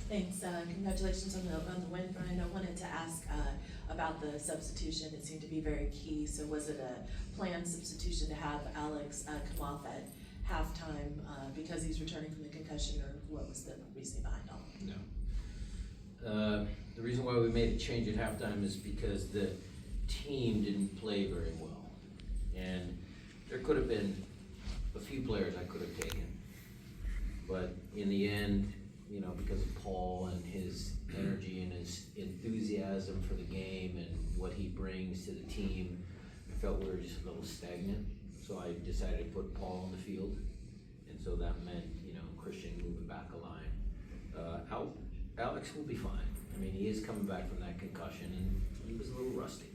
Thanks. Congratulations on the win, Brian. I wanted to ask about the substitution. It seemed to be very key. So was it a planned substitution to have Alex come off at halftime because he's returning from the concussion, or what was the reasoning behind all of it? No. The reason why we made a change at halftime is because the team didn't play very well. And there could have been a few players I could have taken. But in the end, you know, because of Paul and his energy and his enthusiasm for the game and what he brings to the team, I felt we were just a little stagnant. So I decided to put Paul on the field. And so that meant, you know, Christian moving back a line. Alex will be fine. I mean, he is coming back from that concussion and he was a little rusty.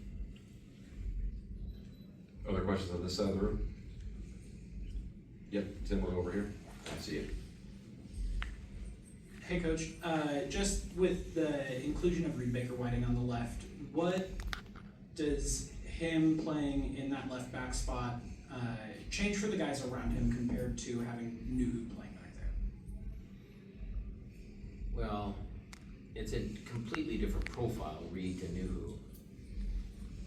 Other questions on this side of the room? Yep, Tim, we're over here. I see you. Hey Coach, just with the inclusion of Reed Baker Whiting on the left, what does him playing in that left back spot change for the guys around him compared to having Nuhu playing back there? Well, it's a completely different profile, Reed to Nuhu.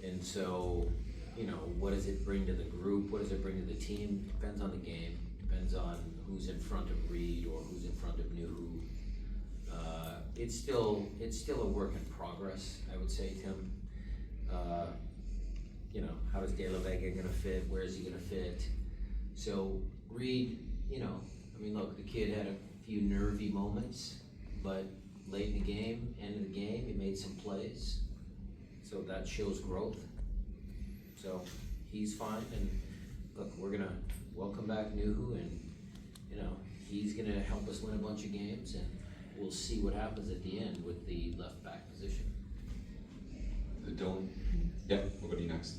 And so, you know, what does it bring to the group? What does it bring to the team? Depends on the game. Depends on who's in front of Reed or who's in front of Nuhu. It's still a work in progress, I would say, Tim. You know, how is De La Vega gonna fit? Where is he gonna fit? So Reed, you know, I mean, look, the kid had a few nervy moments, but late in the game, end of the game, he made some plays. So that shows growth. So he's fine, and look, we're gonna welcome back Nuhu, and you know, he's gonna help us win a bunch of games, and we'll see what happens at the end with the left back position. Dylan? Yep, we'll go to you next.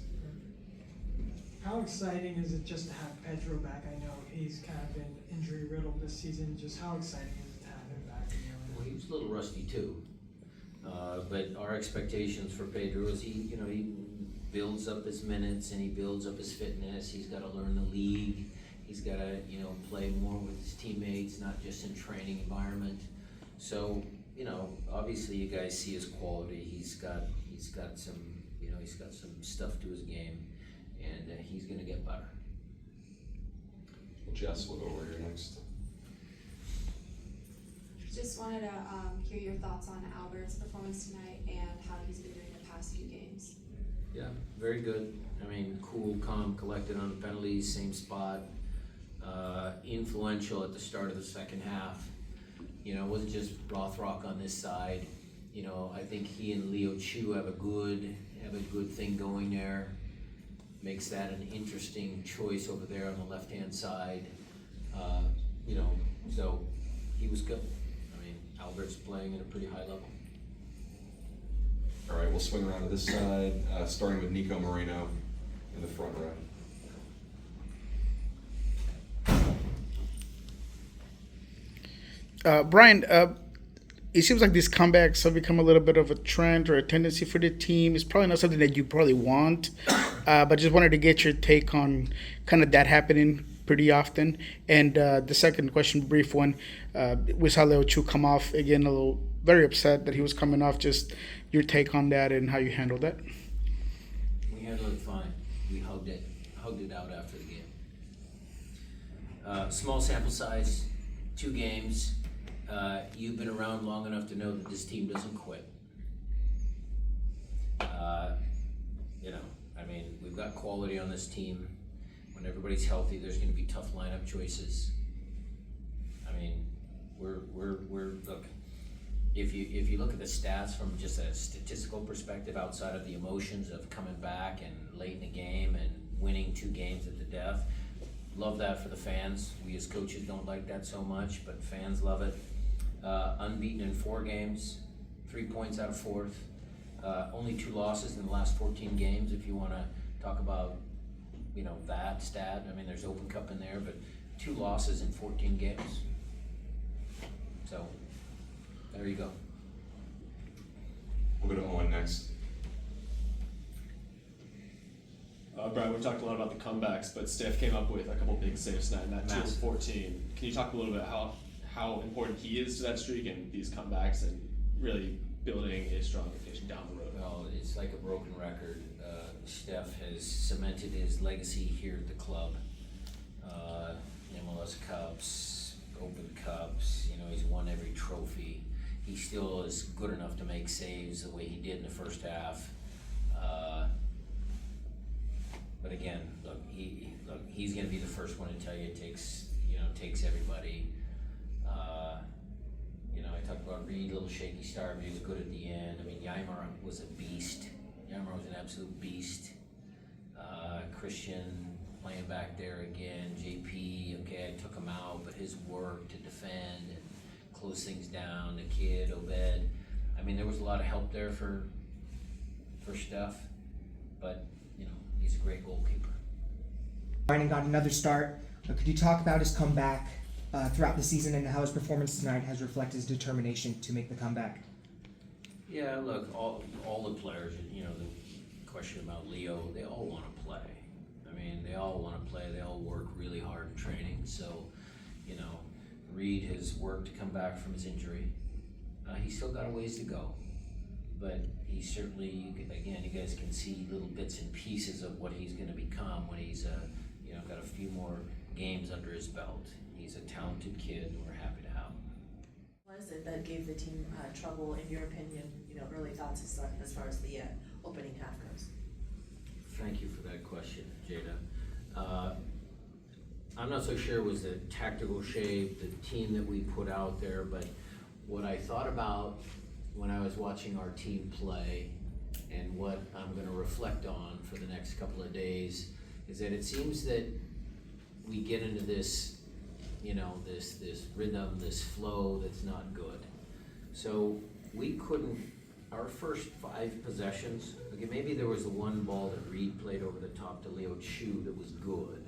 How exciting is it just to have Pedro back? I know he's kind of been injury riddled this season. Just how exciting is it to have him back in the Well, he was a little rusty too, but our expectations for Pedro is he builds up his minutes and he builds up his fitness. He's got to learn the league. He's got to, you know, play more with his teammates, not just in training environment. So, you know, obviously you guys see his quality. He's got some, you know, he's got some stuff to his game, and he's going to get better. Well, Jess, we'll go over here next. Just wanted to hear your thoughts on Albert's performance tonight and how he's been doing the past few games. Yeah, very good. I mean, cool, calm, collected on the penalties, same spot. Influential at the start of the second half. You know, it wasn't just Rothrock on this side. You know, I think he and Leo Chu have a good thing going there. Makes that an interesting choice over there on the left-hand side. You know, so he was good. I mean, Albert's playing at a pretty high level. All right, we'll swing around to this side, starting with Nico Moreno in the front row. Brian, it seems like these comebacks have become a little bit of a trend or a tendency for the team. It's probably not something that you probably want, but just wanted to get your take on kind of that happening pretty often. And the second question, brief one, we saw Leo Chu come off again, a little very upset that he was coming off. Just your take on that and how you handled that. We handled it fine. We hugged it out after the game. Small sample size, 2 games. You've been around long enough to know that this team doesn't quit. You know, I mean, we've got quality on this team. When everybody's healthy, there's going to be tough lineup choices. I mean, we're look. If you look at the stats from just a statistical perspective, outside of the emotions of coming back and late in the game and winning 2 games at the death, love that for the fans. We as coaches don't like that so much, but fans love it. Unbeaten in 4 games, 3 points out of 4th. Only 2 losses in the last 14 games. If you want to talk about, you know, that stat. I mean, there's Open Cup in there, but 2 losses in 14 games. So there you go. We'll go to Owen next. Brian, we talked a lot about the comebacks, but Steph came up with a couple big saves tonight in that 2 of 14. Can you talk a little bit how how important he is to that streak and these comebacks and really building a strong reputation down the road. Well, it's like a broken record. Steph has cemented his legacy here at the club. MLS Cups, Open Cups, he's won every trophy. He still is good enough to make saves the way he did in the first half. But again, look, he's going to be the first one to tell you it takes everybody. I talked about Reed, a little shaky start, but he was good at the end. I mean, Yeimer was a beast. Yeimer was an absolute beast. Christian playing back there again. JP, okay, I took him out, but his work to defend and close things down. The kid, Obed. I mean, there was a lot of help there for Steph, but he's a great goalkeeper. Ryan got another start. Could you talk about his comeback throughout the season and how his performance tonight has reflected his determination to make the comeback? Yeah, look, all the players, the question about Leo, they all want to play. I mean, they all want to play. They all work really hard in training. So, Reed has worked to come back from his injury. He's still got a ways to go, but he certainly, you guys can see little bits and pieces of what he's going to become when he's got a few more games under his belt. He's a talented kid, and we're happy to have him. What was it that gave the team trouble, in your opinion? Early thoughts as far as the opening half goes. Thank you for that question, Jada. I'm not so sure it was the tactical shape, the team that we put out there, but what I thought about when I was watching our team play and what I'm going to reflect on for the next couple of days is that it seems that we get into this, this rhythm, this flow that's not good. So we couldn't, our first 5 possessions, okay, maybe there was the one ball that Reed played over the top to Leo Chu that was good,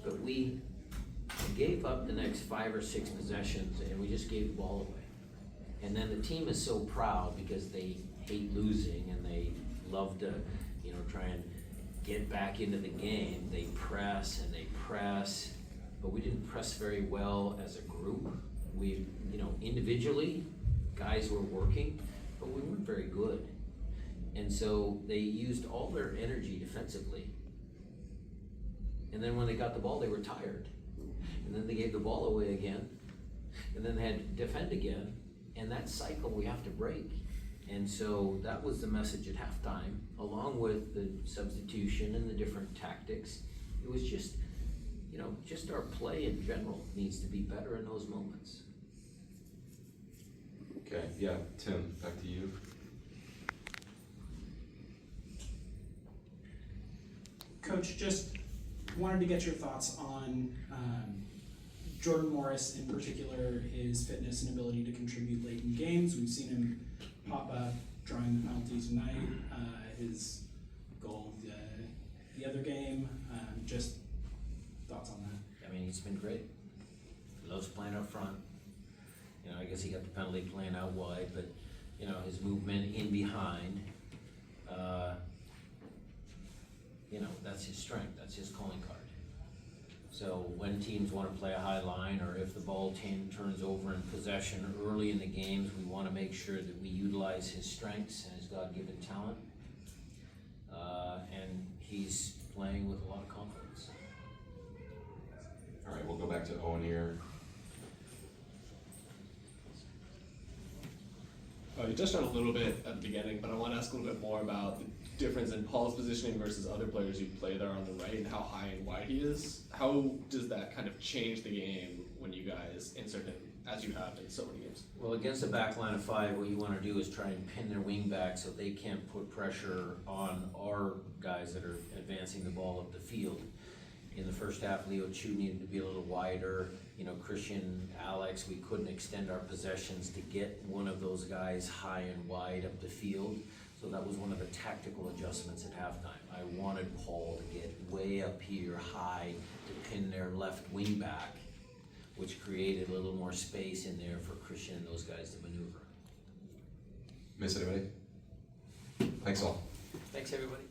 but we gave up the next 5 or 6 possessions and we just gave the ball away. And then the team is so proud because they hate losing and they love to, try and get back into the game. They press and they press, but we didn't press very well as a group. We, individually, guys were working, but we weren't very good. And so they used all their energy defensively. And then when they got the ball, they were tired. And then they gave the ball away again. And then they had to defend again. And that cycle we have to break. And so that was the message at halftime, along with the substitution and the different tactics. It was just, just our play in general needs to be better in those moments. Okay, yeah, Tim, back to you. Coach, just wanted to get your thoughts on Jordan Morris in particular, his fitness and ability to contribute late in games. We've seen him pop up, drawing the penalty tonight, his goal the other game. Just thoughts on that? I mean, he's been great. He loves playing up front. I guess he got the penalty playing out wide, but, his movement in behind, that's his strength, that's his calling card. So when teams want to play a high line, or if the ball team turns over in possession early in the games, we want to make sure that we utilize his strengths and his God-given talent. And he's playing with a lot of confidence. All right, we'll go back to Owen here. You touched on a little bit at the beginning, but I want to ask a little bit more about the difference in Paul's positioning versus other players you play there on the right and how high and wide he is. How does that kind of change the game when you guys insert him as you have in so many games? Well, against a back line of 5, what you want to do is try and pin their wing back so they can't put pressure on our guys that are advancing the ball up the field. In the first half, Leo Chu needed to be a little wider. Christian, Alex, we couldn't extend our possessions to get one of those guys high and wide up the field. So that was one of the tactical adjustments at halftime. I wanted Paul to get way up here high to pin their left wing back, which created a little more space in there for Christian and those guys to maneuver. Miss anybody? Thanks all. Thanks, everybody.